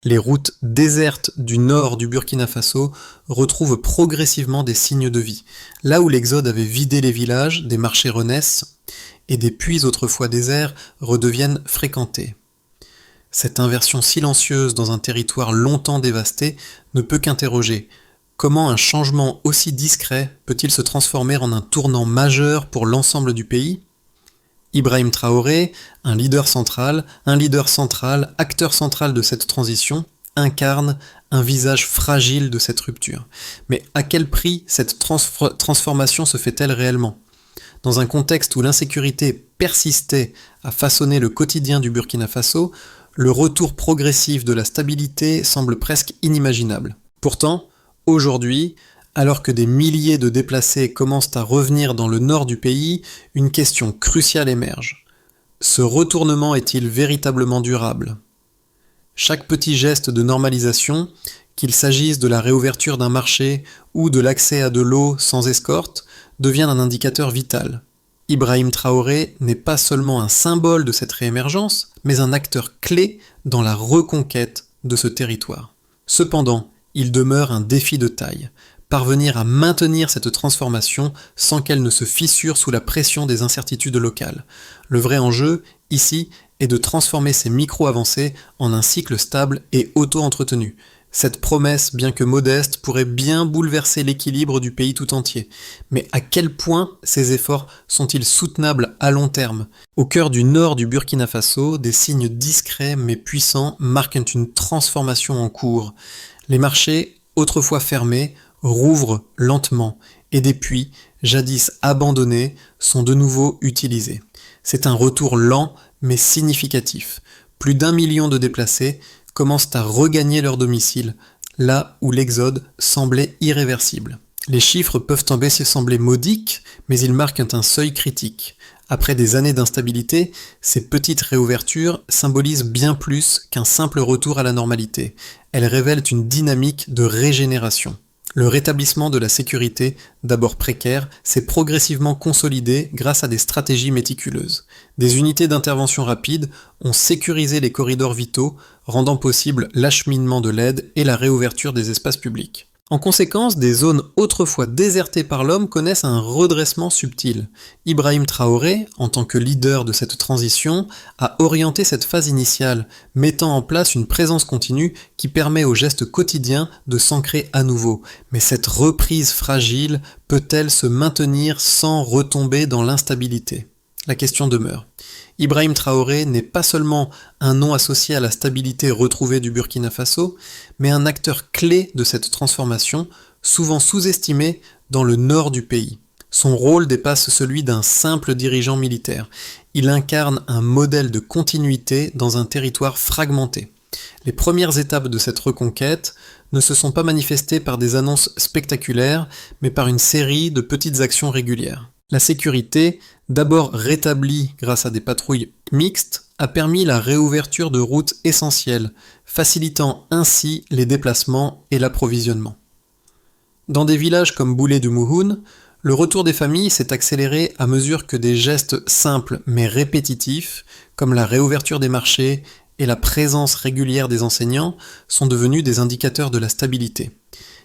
Les routes désertes du nord du Burkina Faso retrouvent progressivement des signes de vie. Là où l'exode avait vidé les villages, des marchés renaissent et des puits autrefois déserts redeviennent fréquentés. Cette inversion silencieuse dans un territoire longtemps dévasté ne peut qu'interroger. Comment un changement aussi discret peut-il se transformer en un tournant majeur pour l'ensemble du pays ? Ibrahim Traoré, un leader central, acteur central de cette transition, incarne un visage fragile de cette rupture. Mais à quel prix cette transformation se fait-elle réellement ? Dans un contexte où l'insécurité persistait à façonner le quotidien du Burkina Faso, le retour progressif de la stabilité semble presque inimaginable. Pourtant, aujourd'hui, alors que des milliers de déplacés commencent à revenir dans le nord du pays, une question cruciale émerge. Ce retournement est-il véritablement durable ? Chaque petit geste de normalisation, qu'il s'agisse de la réouverture d'un marché ou de l'accès à de l'eau sans escorte, devient un indicateur vital. Ibrahim Traoré n'est pas seulement un symbole de cette réémergence, mais un acteur clé dans la reconquête de ce territoire. Cependant, il demeure un défi de taille. Parvenir à maintenir cette transformation sans qu'elle ne se fissure sous la pression des incertitudes locales. Le vrai enjeu, ici, est de transformer ces micro-avancées en un cycle stable et auto-entretenu. Cette promesse, bien que modeste, pourrait bien bouleverser l'équilibre du pays tout entier. Mais à quel point ces efforts sont-ils soutenables à long terme ? Au cœur du nord du Burkina Faso, des signes discrets mais puissants marquent une transformation en cours. Les marchés, autrefois fermés, rouvrent lentement et des puits, jadis abandonnés, sont de nouveau utilisés. C'est un retour lent mais significatif. Plus d'1 million de déplacés commencent à regagner leur domicile, là où l'exode semblait irréversible. Les chiffres peuvent en baisser sembler modiques, mais ils marquent un seuil critique. Après des années d'instabilité, ces petites réouvertures symbolisent bien plus qu'un simple retour à la normalité. Elles révèlent une dynamique de régénération. Le rétablissement de la sécurité, d'abord précaire, s'est progressivement consolidé grâce à des stratégies méticuleuses. Des unités d'intervention rapide ont sécurisé les corridors vitaux, rendant possible l'acheminement de l'aide et la réouverture des espaces publics. En conséquence, des zones autrefois désertées par l'homme connaissent un redressement subtil. Ibrahim Traoré, en tant que leader de cette transition, a orienté cette phase initiale, mettant en place une présence continue qui permet aux gestes quotidiens de s'ancrer à nouveau. Mais cette reprise fragile peut-elle se maintenir sans retomber dans l'instabilité ? La question demeure. Ibrahim Traoré n'est pas seulement un nom associé à la stabilité retrouvée du Burkina Faso, mais un acteur clé de cette transformation, souvent sous-estimé dans le nord du pays. Son rôle dépasse celui d'un simple dirigeant militaire. Il incarne un modèle de continuité dans un territoire fragmenté. Les premières étapes de cette reconquête ne se sont pas manifestées par des annonces spectaculaires, mais par une série de petites actions régulières. La sécurité, d'abord rétablie grâce à des patrouilles mixtes, a permis la réouverture de routes essentielles, facilitant ainsi les déplacements et l'approvisionnement. Dans des villages comme Boulé du Mouhoun, le retour des familles s'est accéléré à mesure que des gestes simples mais répétitifs, comme la réouverture des marchés et la présence régulière des enseignants, sont devenus des indicateurs de la stabilité.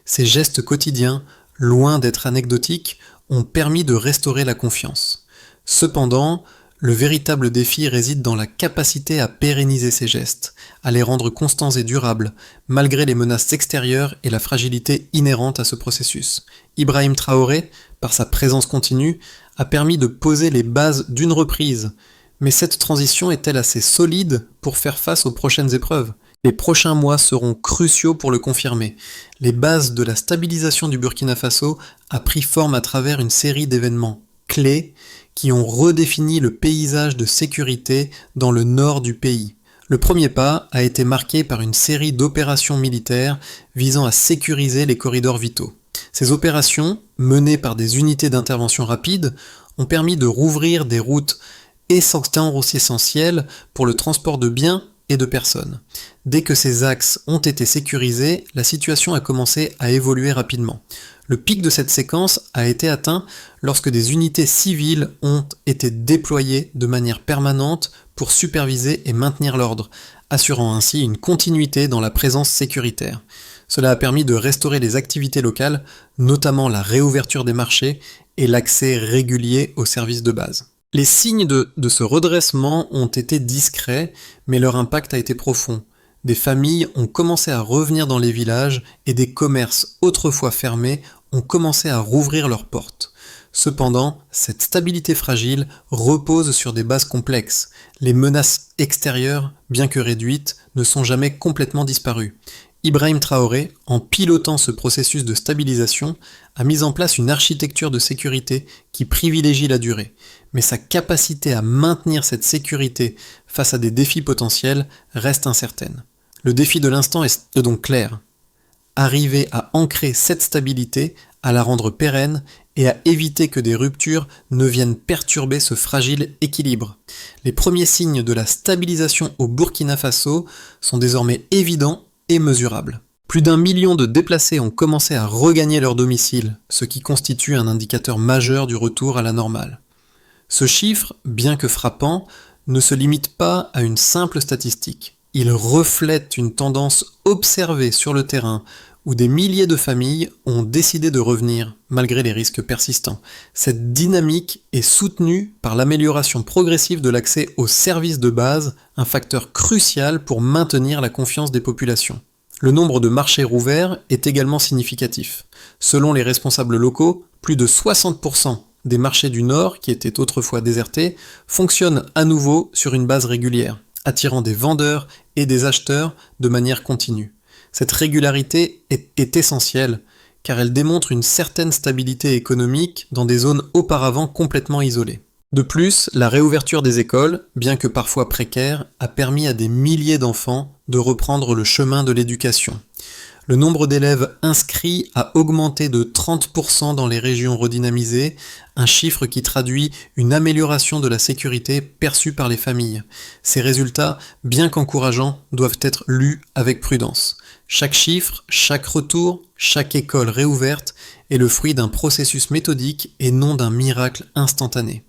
Ces gestes quotidiens, loin d'être anecdotiques, ont permis de restaurer la confiance. Cependant, le véritable défi réside dans la capacité à pérenniser ces gestes, à les rendre constants et durables, malgré les menaces extérieures et la fragilité inhérente à ce processus. Ibrahim Traoré, par sa présence continue, a permis de poser les bases d'une reprise. Mais cette transition est-elle assez solide pour faire face aux prochaines épreuves ? Les prochains mois seront cruciaux pour le confirmer. Les bases de la stabilisation du Burkina Faso a pris forme à travers une série d'événements clés qui ont redéfini le paysage de sécurité dans le nord du pays. Le premier pas a été marqué par une série d'opérations militaires visant à sécuriser les corridors vitaux. Ces opérations, menées par des unités d'intervention rapide, ont permis de rouvrir des routes essentielles pour le transport de biens et de personnes. Dès que ces axes ont été sécurisés, la situation a commencé à évoluer rapidement. Le pic de cette séquence a été atteint lorsque des unités civiles ont été déployées de manière permanente pour superviser et maintenir l'ordre, assurant ainsi une continuité dans la présence sécuritaire. Cela a permis de restaurer les activités locales, notamment la réouverture des marchés et l'accès régulier aux services de base. Les signes de ce redressement ont été discrets, mais leur impact a été profond. Des familles ont commencé à revenir dans les villages et des commerces autrefois fermés ont commencé à rouvrir leurs portes. Cependant, cette stabilité fragile repose sur des bases complexes. Les menaces extérieures, bien que réduites, ne sont jamais complètement disparues. Ibrahim Traoré, en pilotant ce processus de stabilisation, a mis en place une architecture de sécurité qui privilégie la durée. Mais sa capacité à maintenir cette sécurité face à des défis potentiels reste incertaine. Le défi de l'instant est donc clair. Arriver à ancrer cette stabilité, à la rendre pérenne et à éviter que des ruptures ne viennent perturber ce fragile équilibre. Les premiers signes de la stabilisation au Burkina Faso sont désormais évidents et mesurables. Plus d'1 million de déplacés ont commencé à regagner leur domicile, ce qui constitue un indicateur majeur du retour à la normale. Ce chiffre, bien que frappant, ne se limite pas à une simple statistique. Il reflète une tendance observée sur le terrain où des milliers de familles ont décidé de revenir, malgré les risques persistants. Cette dynamique est soutenue par l'amélioration progressive de l'accès aux services de base, un facteur crucial pour maintenir la confiance des populations. Le nombre de marchés rouverts est également significatif. Selon les responsables locaux, plus de 60% des marchés du Nord, qui étaient autrefois désertés, fonctionnent à nouveau sur une base régulière, attirant des vendeurs et des acheteurs de manière continue. Cette régularité est essentielle, car elle démontre une certaine stabilité économique dans des zones auparavant complètement isolées. De plus, la réouverture des écoles, bien que parfois précaire, a permis à des milliers d'enfants de reprendre le chemin de l'éducation. Le nombre d'élèves inscrits a augmenté de 30% dans les régions redynamisées, un chiffre qui traduit une amélioration de la sécurité perçue par les familles. Ces résultats, bien qu'encourageants, doivent être lus avec prudence. Chaque chiffre, chaque retour, chaque école réouverte est le fruit d'un processus méthodique et non d'un miracle instantané.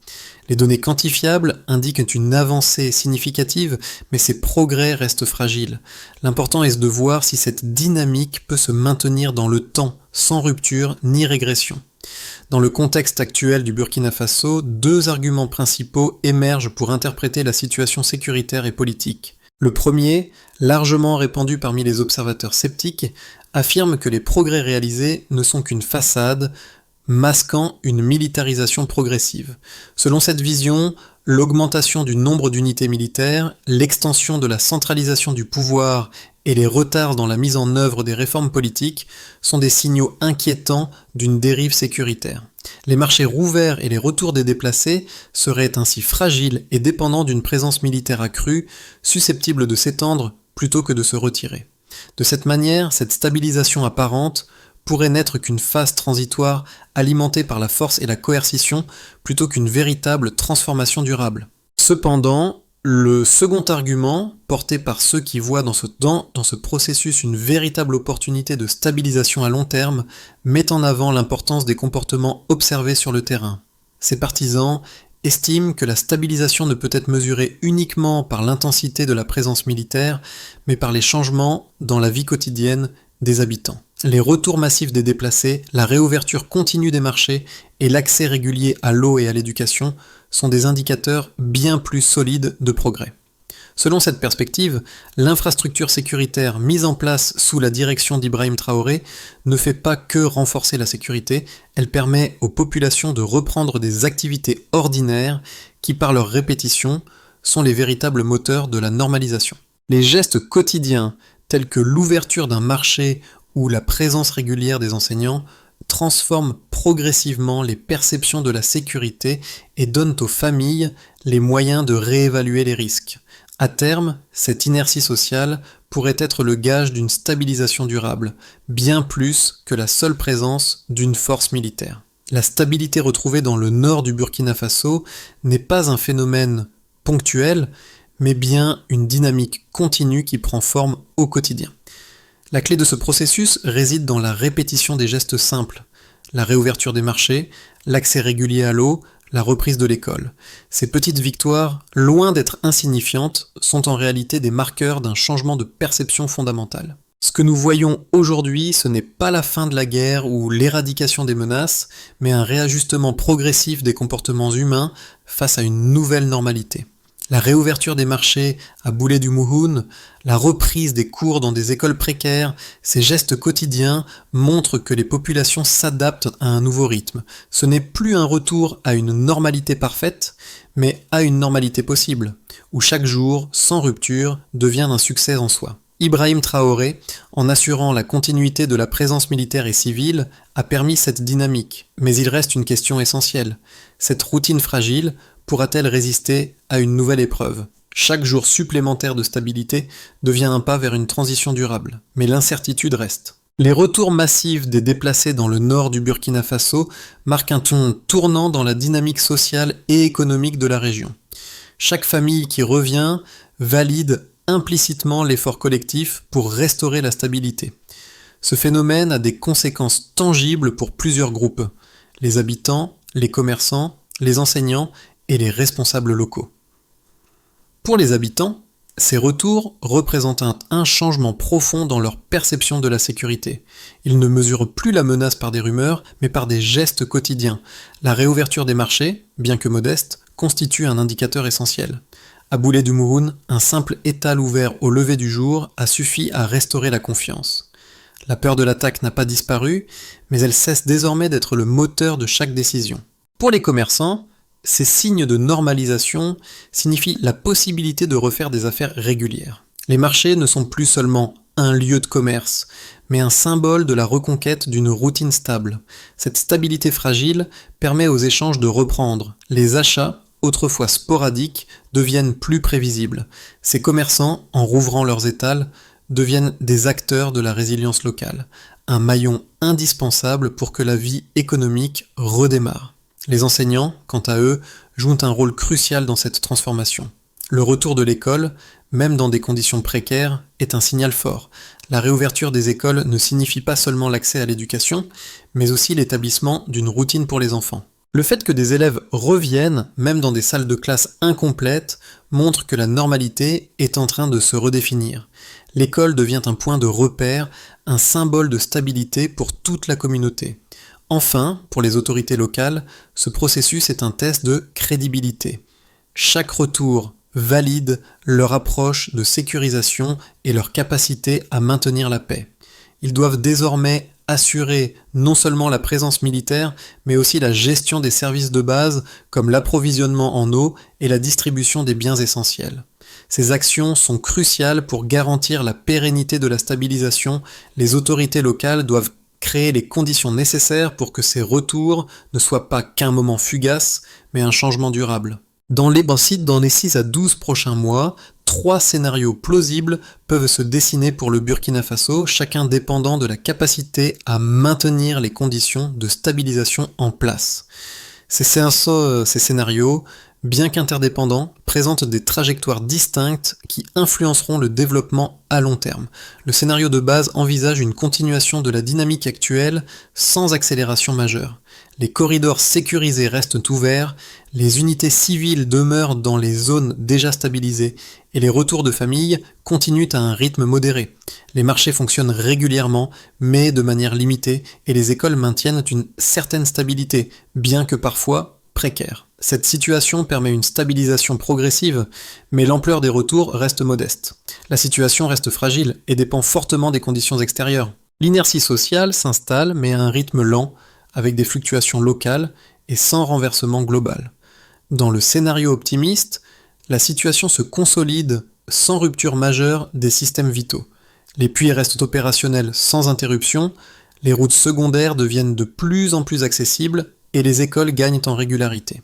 Les données quantifiables indiquent une avancée significative, mais ces progrès restent fragiles. L'important est de voir si cette dynamique peut se maintenir dans le temps, sans rupture ni régression. Dans le contexte actuel du Burkina Faso, 2 arguments principaux émergent pour interpréter la situation sécuritaire et politique. Le premier, largement répandu parmi les observateurs sceptiques, affirme que les progrès réalisés ne sont qu'une façade, masquant une militarisation progressive. Selon cette vision, l'augmentation du nombre d'unités militaires, l'extension de la centralisation du pouvoir et les retards dans la mise en œuvre des réformes politiques sont des signaux inquiétants d'une dérive sécuritaire. Les marchés rouverts et les retours des déplacés seraient ainsi fragiles et dépendants d'une présence militaire accrue, susceptible de s'étendre plutôt que de se retirer. De cette manière, cette stabilisation apparente pourrait n'être qu'une phase transitoire alimentée par la force et la coercition plutôt qu'une véritable transformation durable. Cependant, le second argument, porté par ceux qui voient dans ce processus une véritable opportunité de stabilisation à long terme, met en avant l'importance des comportements observés sur le terrain. Ces partisans estiment que la stabilisation ne peut être mesurée uniquement par l'intensité de la présence militaire, mais par les changements dans la vie quotidienne des habitants. Les retours massifs des déplacés, la réouverture continue des marchés et l'accès régulier à l'eau et à l'éducation sont des indicateurs bien plus solides de progrès. Selon cette perspective, l'infrastructure sécuritaire mise en place sous la direction d'Ibrahim Traoré ne fait pas que renforcer la sécurité, elle permet aux populations de reprendre des activités ordinaires qui, par leur répétition, sont les véritables moteurs de la normalisation. Les gestes quotidiens, tels que l'ouverture d'un marché ou la présence régulière des enseignants, transforment progressivement les perceptions de la sécurité et donnent aux familles les moyens de réévaluer les risques. À terme, cette inertie sociale pourrait être le gage d'une stabilisation durable, bien plus que la seule présence d'une force militaire. La stabilité retrouvée dans le nord du Burkina Faso n'est pas un phénomène ponctuel, mais bien une dynamique continue qui prend forme au quotidien. La clé de ce processus réside dans la répétition des gestes simples, la réouverture des marchés, l'accès régulier à l'eau, la reprise de l'école. Ces petites victoires, loin d'être insignifiantes, sont en réalité des marqueurs d'un changement de perception fondamentale. Ce que nous voyons aujourd'hui, ce n'est pas la fin de la guerre ou l'éradication des menaces, mais un réajustement progressif des comportements humains face à une nouvelle normalité. La réouverture des marchés à Boulet du Mouhoun, la reprise des cours dans des écoles précaires, ces gestes quotidiens montrent que les populations s'adaptent à un nouveau rythme. Ce n'est plus un retour à une normalité parfaite, mais à une normalité possible, où chaque jour, sans rupture, devient un succès en soi. Ibrahim Traoré, en assurant la continuité de la présence militaire et civile, a permis cette dynamique, mais il reste une question essentielle. Cette routine fragile pourra-t-elle résister à une nouvelle épreuve ? Chaque jour supplémentaire de stabilité devient un pas vers une transition durable, mais l'incertitude reste. Les retours massifs des déplacés dans le nord du Burkina Faso marquent un tournant dans la dynamique sociale et économique de la région. Chaque famille qui revient valide implicitement l'effort collectif pour restaurer la stabilité. Ce phénomène a des conséquences tangibles pour plusieurs groupes, les habitants, les commerçants, les enseignants et les responsables locaux. Pour les habitants, ces retours représentent un changement profond dans leur perception de la sécurité. Ils ne mesurent plus la menace par des rumeurs, mais par des gestes quotidiens. La réouverture des marchés, bien que modeste, constitue un indicateur essentiel. À Boulet du Mouhoun, un simple étal ouvert au lever du jour a suffi à restaurer la confiance. La peur de l'attaque n'a pas disparu, mais elle cesse désormais d'être le moteur de chaque décision. Pour les commerçants, ces signes de normalisation signifient la possibilité de refaire des affaires régulières. Les marchés ne sont plus seulement un lieu de commerce, mais un symbole de la reconquête d'une routine stable. Cette stabilité fragile permet aux échanges de reprendre. Les achats, autrefois sporadiques, deviennent plus prévisibles. Ces commerçants, en rouvrant leurs étals, deviennent des acteurs de la résilience locale, un maillon indispensable pour que la vie économique redémarre. Les enseignants, quant à eux, jouent un rôle crucial dans cette transformation. Le retour de l'école, même dans des conditions précaires, est un signal fort. La réouverture des écoles ne signifie pas seulement l'accès à l'éducation, mais aussi l'établissement d'une routine pour les enfants. Le fait que des élèves reviennent, même dans des salles de classe incomplètes, montre que la normalité est en train de se redéfinir. L'école devient un point de repère, un symbole de stabilité pour toute la communauté. Enfin, pour les autorités locales, ce processus est un test de crédibilité. Chaque retour valide leur approche de sécurisation et leur capacité à maintenir la paix. Ils doivent désormais assurer non seulement la présence militaire, mais aussi la gestion des services de base comme l'approvisionnement en eau et la distribution des biens essentiels. Ces actions sont cruciales pour garantir la pérennité de la stabilisation. Les autorités locales doivent créer les conditions nécessaires pour que ces retours ne soient pas qu'un moment fugace, mais un changement durable. Dans les 6 à 12 prochains mois, 3 scénarios plausibles peuvent se dessiner pour le Burkina Faso, chacun dépendant de la capacité à maintenir les conditions de stabilisation en place. Ces scénarios, bien qu'interdépendants, présentent des trajectoires distinctes qui influenceront le développement à long terme. Le scénario de base envisage une continuation de la dynamique actuelle sans accélération majeure. Les corridors sécurisés restent ouverts, les unités civiles demeurent dans les zones déjà stabilisées et les retours de famille continuent à un rythme modéré. Les marchés fonctionnent régulièrement, mais de manière limitée, et les écoles maintiennent une certaine stabilité, bien que parfois précaire. Cette situation permet une stabilisation progressive, mais l'ampleur des retours reste modeste. La situation reste fragile et dépend fortement des conditions extérieures. L'inertie sociale s'installe, mais à un rythme lent, avec des fluctuations locales et sans renversement global. Dans le scénario optimiste, la situation se consolide sans rupture majeure des systèmes vitaux. Les puits restent opérationnels sans interruption, les routes secondaires deviennent de plus en plus accessibles et les écoles gagnent en régularité.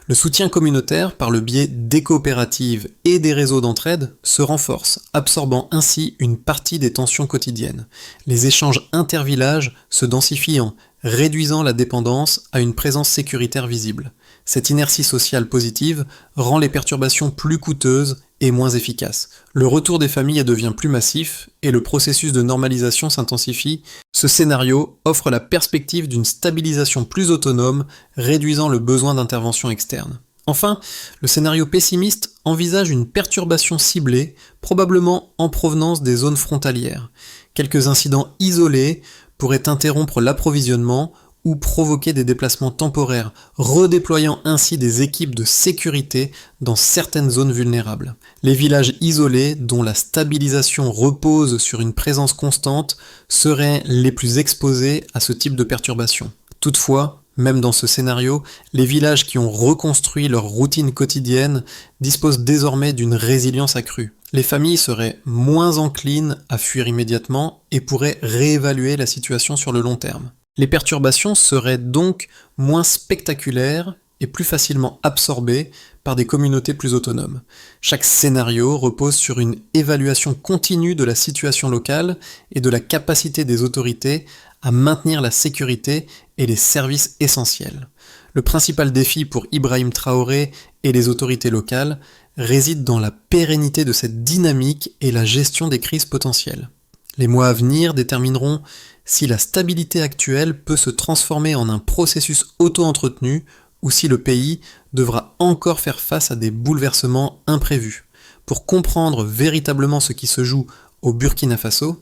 Le soutien communautaire, par le biais des coopératives et des réseaux d'entraide, se renforce, absorbant ainsi une partie des tensions quotidiennes. Les échanges intervillages se densifient en réduisant la dépendance à une présence sécuritaire visible. Cette inertie sociale positive rend les perturbations plus coûteuses et moins efficaces. Le retour des familles devient plus massif et le processus de normalisation s'intensifie Ce scénario offre la perspective d'une stabilisation plus autonome, réduisant le besoin d'intervention externe. Enfin, le scénario pessimiste envisage une perturbation ciblée, probablement en provenance des zones frontalières. Quelques incidents isolés pourraient interrompre l'approvisionnement ou provoquer des déplacements temporaires, redéployant ainsi des équipes de sécurité dans certaines zones vulnérables. Les villages isolés, dont la stabilisation repose sur une présence constante, seraient les plus exposés à ce type de perturbation. Toutefois, même dans ce scénario, les villages qui ont reconstruit leur routine quotidienne disposent désormais d'une résilience accrue. Les familles seraient moins enclines à fuir immédiatement et pourraient réévaluer la situation sur le long terme. Les perturbations seraient donc moins spectaculaires et plus facilement absorbées par des communautés plus autonomes. Chaque scénario repose sur une évaluation continue de la situation locale et de la capacité des autorités à maintenir la sécurité et les services essentiels. Le principal défi pour Ibrahim Traoré et les autorités locales réside dans la pérennité de cette dynamique et la gestion des crises potentielles. Les mois à venir détermineront si la stabilité actuelle peut se transformer en un processus auto-entretenu ou si le pays devra encore faire face à des bouleversements imprévus. Pour comprendre véritablement ce qui se joue au Burkina Faso,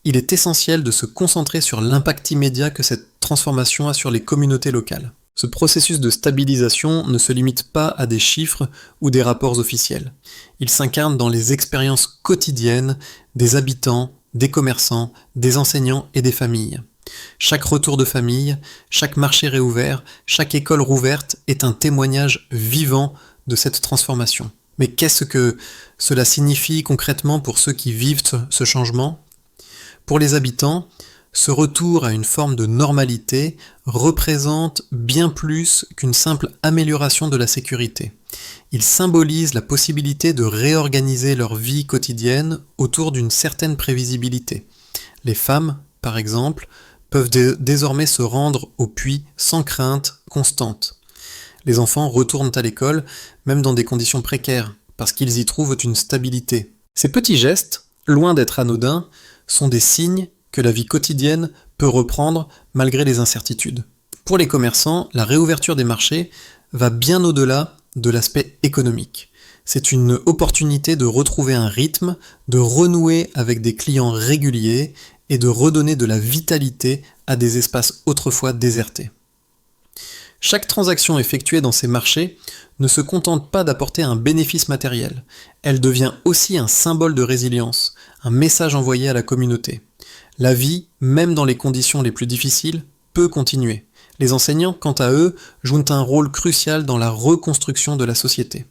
il est essentiel de se concentrer sur l'impact immédiat que cette transformation a sur les communautés locales. Ce processus de stabilisation ne se limite pas à des chiffres ou des rapports officiels. Il s'incarne dans les expériences quotidiennes des habitants, des commerçants, des enseignants et des familles. Chaque retour de famille, chaque marché réouvert, chaque école rouverte est un témoignage vivant de cette transformation. Mais qu'est-ce que cela signifie concrètement pour ceux qui vivent ce changement ? Pour les habitants, ce retour à une forme de normalité représente bien plus qu'une simple amélioration de la sécurité. Il symbolise la possibilité de réorganiser leur vie quotidienne autour d'une certaine prévisibilité. Les femmes, par exemple, peuvent désormais se rendre au puits sans crainte constante. Les enfants retournent à l'école, même dans des conditions précaires, parce qu'ils y trouvent une stabilité. Ces petits gestes, loin d'être anodins, sont des signes que la vie quotidienne peut reprendre malgré les incertitudes. Pour les commerçants, la réouverture des marchés va bien au-delà de l'aspect économique. C'est une opportunité de retrouver un rythme, de renouer avec des clients réguliers et de redonner de la vitalité à des espaces autrefois désertés. Chaque transaction effectuée dans ces marchés ne se contente pas d'apporter un bénéfice matériel, elle devient aussi un symbole de résilience, un message envoyé à la communauté. La vie, même dans les conditions les plus difficiles, peut continuer. Les enseignants, quant à eux, jouent un rôle crucial dans la reconstruction de la société.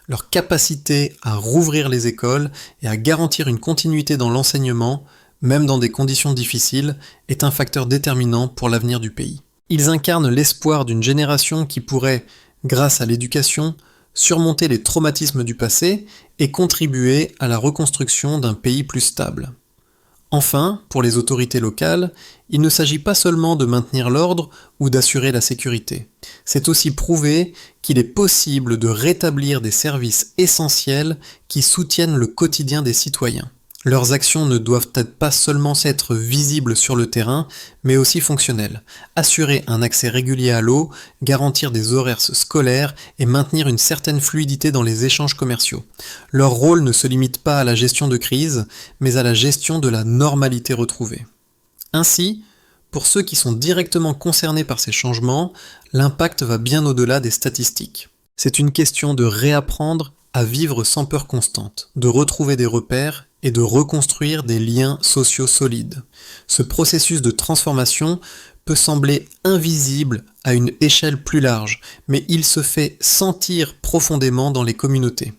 Leur capacité à rouvrir les écoles et à garantir une continuité dans l'enseignement, même dans des conditions difficiles, est un facteur déterminant pour l'avenir du pays. Ils incarnent l'espoir d'une génération qui pourrait, grâce à l'éducation, surmonter les traumatismes du passé et contribuer à la reconstruction d'un pays plus stable. Enfin, pour les autorités locales, il ne s'agit pas seulement de maintenir l'ordre ou d'assurer la sécurité. C'est aussi prouver qu'il est possible de rétablir des services essentiels qui soutiennent le quotidien des citoyens. Leurs actions ne doivent pas seulement être visibles sur le terrain, mais aussi fonctionnelles. Assurer un accès régulier à l'eau, garantir des horaires scolaires et maintenir une certaine fluidité dans les échanges commerciaux. Leur rôle ne se limite pas à la gestion de crise, mais à la gestion de la normalité retrouvée. Ainsi, pour ceux qui sont directement concernés par ces changements, l'impact va bien au-delà des statistiques. C'est une question de réapprendre à vivre sans peur constante, de retrouver des repères et de reconstruire des liens sociaux solides. Ce processus de transformation peut sembler invisible à une échelle plus large, mais il se fait sentir profondément dans les communautés.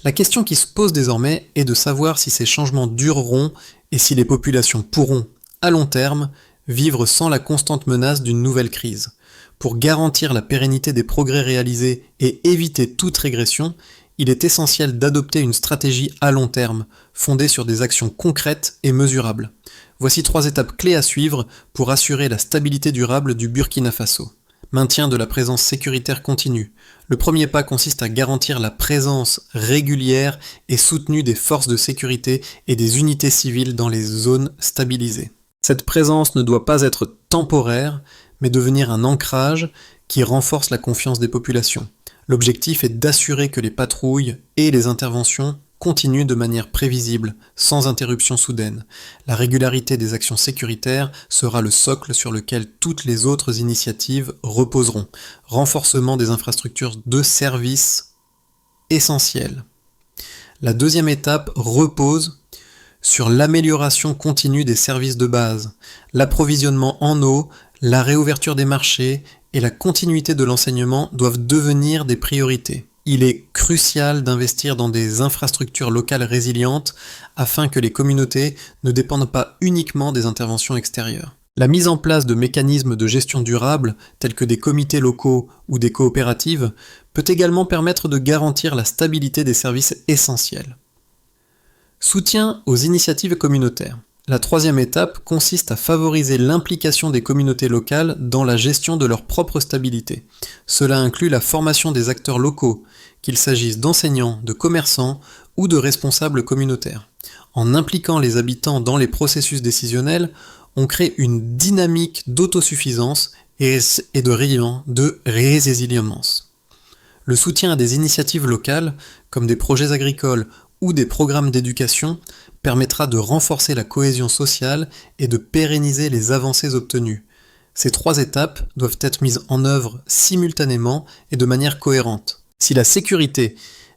La question qui se pose désormais est de savoir si ces changements dureront et si les populations pourront, à long terme, vivre sans la constante menace d'une nouvelle crise. Pour garantir la pérennité des progrès réalisés et éviter toute régression, il est essentiel d'adopter une stratégie à long terme, fondée sur des actions concrètes et mesurables. Voici 3 étapes clés à suivre pour assurer la stabilité durable du Burkina Faso. Maintien de la présence sécuritaire continue. Le premier pas consiste à garantir la présence régulière et soutenue des forces de sécurité et des unités civiles dans les zones stabilisées. Cette présence ne doit pas être temporaire, mais devenir un ancrage qui renforce la confiance des populations. L'objectif est d'assurer que les patrouilles et les interventions continuent de manière prévisible, sans interruption soudaine. La régularité des actions sécuritaires sera le socle sur lequel toutes les autres initiatives reposeront. Renforcement des infrastructures de services essentielles. La deuxième étape repose sur l'amélioration continue des services de base. L'approvisionnement en eau, la réouverture des marchés et la continuité de l'enseignement doivent devenir des priorités. Il est crucial d'investir dans des infrastructures locales résilientes afin que les communautés ne dépendent pas uniquement des interventions extérieures. La mise en place de mécanismes de gestion durable, tels que des comités locaux ou des coopératives, peut également permettre de garantir la stabilité des services essentiels. Soutien aux initiatives communautaires. La troisième étape consiste à favoriser l'implication des communautés locales dans la gestion de leur propre stabilité. Cela inclut la formation des acteurs locaux, qu'il s'agisse d'enseignants, de commerçants ou de responsables communautaires. En impliquant les habitants dans les processus décisionnels, on crée une dynamique d'autosuffisance et de résilience. Le soutien à des initiatives locales, comme des projets agricoles ou des programmes d'éducation, permettra de renforcer la cohésion sociale et de pérenniser les avancées obtenues. Ces trois étapes doivent être mises en œuvre simultanément et de manière cohérente. Si la sécurité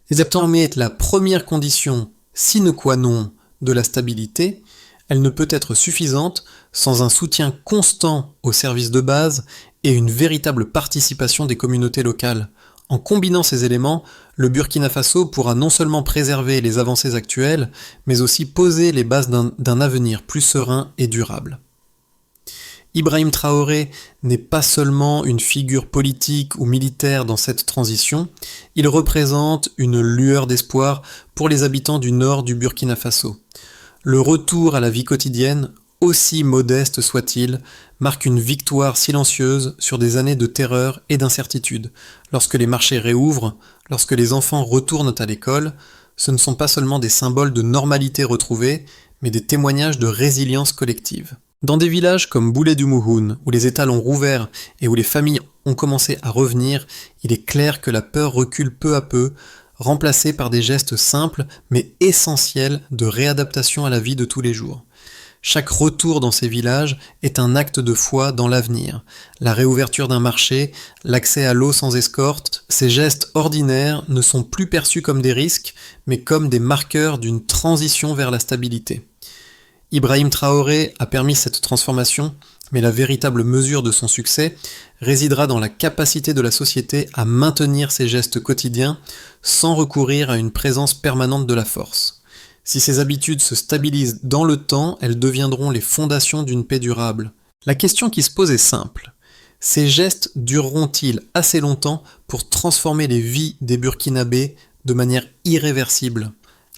est désormais la première condition sine qua non de la stabilité, elle ne peut être suffisante sans un soutien constant aux services de base et une véritable participation des communautés locales. En combinant ces éléments, le Burkina Faso pourra non seulement préserver les avancées actuelles, mais aussi poser les bases d'un avenir plus serein et durable. Ibrahim Traoré n'est pas seulement une figure politique ou militaire dans cette transition, il représente une lueur d'espoir pour les habitants du nord du Burkina Faso. Le retour à la vie quotidienne, aussi modeste soit-il, marque une victoire silencieuse sur des années de terreur et d'incertitude. Lorsque les marchés réouvrent, lorsque les enfants retournent à l'école, ce ne sont pas seulement des symboles de normalité retrouvée, mais des témoignages de résilience collective. Dans des villages comme Boulet du Mouhoun, où les étals ont rouvert et où les familles ont commencé à revenir, il est clair que la peur recule peu à peu, remplacée par des gestes simples mais essentiels de réadaptation à la vie de tous les jours. Chaque retour dans ces villages est un acte de foi dans l'avenir. La réouverture d'un marché, l'accès à l'eau sans escorte, ces gestes ordinaires ne sont plus perçus comme des risques, mais comme des marqueurs d'une transition vers la stabilité. Ibrahim Traoré a permis cette transformation, mais la véritable mesure de son succès résidera dans la capacité de la société à maintenir ces gestes quotidiens sans recourir à une présence permanente de la force. Si ces habitudes se stabilisent dans le temps, elles deviendront les fondations d'une paix durable. La question qui se pose est simple. Ces gestes dureront-ils assez longtemps pour transformer les vies des Burkinabés de manière irréversible ?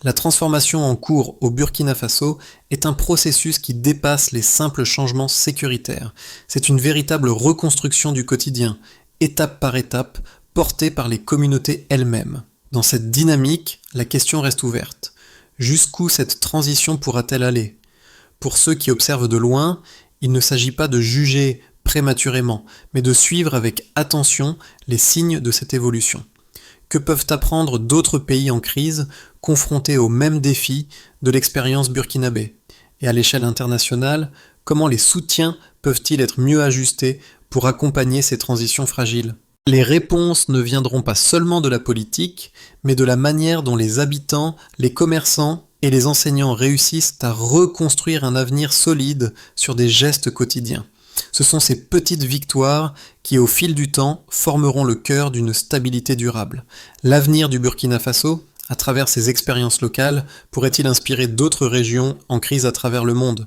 La transformation en cours au Burkina Faso est un processus qui dépasse les simples changements sécuritaires. C'est une véritable reconstruction du quotidien, étape par étape, portée par les communautés elles-mêmes. Dans cette dynamique, la question reste ouverte. Jusqu'où cette transition pourra-t-elle aller ? Pour ceux qui observent de loin, il ne s'agit pas de juger prématurément, mais de suivre avec attention les signes de cette évolution. Que peuvent apprendre d'autres pays en crise, confrontés aux mêmes défis de l'expérience burkinabé ? Et à l'échelle internationale, comment les soutiens peuvent-ils être mieux ajustés pour accompagner ces transitions fragiles ? Les réponses ne viendront pas seulement de la politique, mais de la manière dont les habitants, les commerçants et les enseignants réussissent à reconstruire un avenir solide sur des gestes quotidiens. Ce sont ces petites victoires qui, au fil du temps, formeront le cœur d'une stabilité durable. L'avenir du Burkina Faso, à travers ses expériences locales, pourrait-il inspirer d'autres régions en crise à travers le monde ?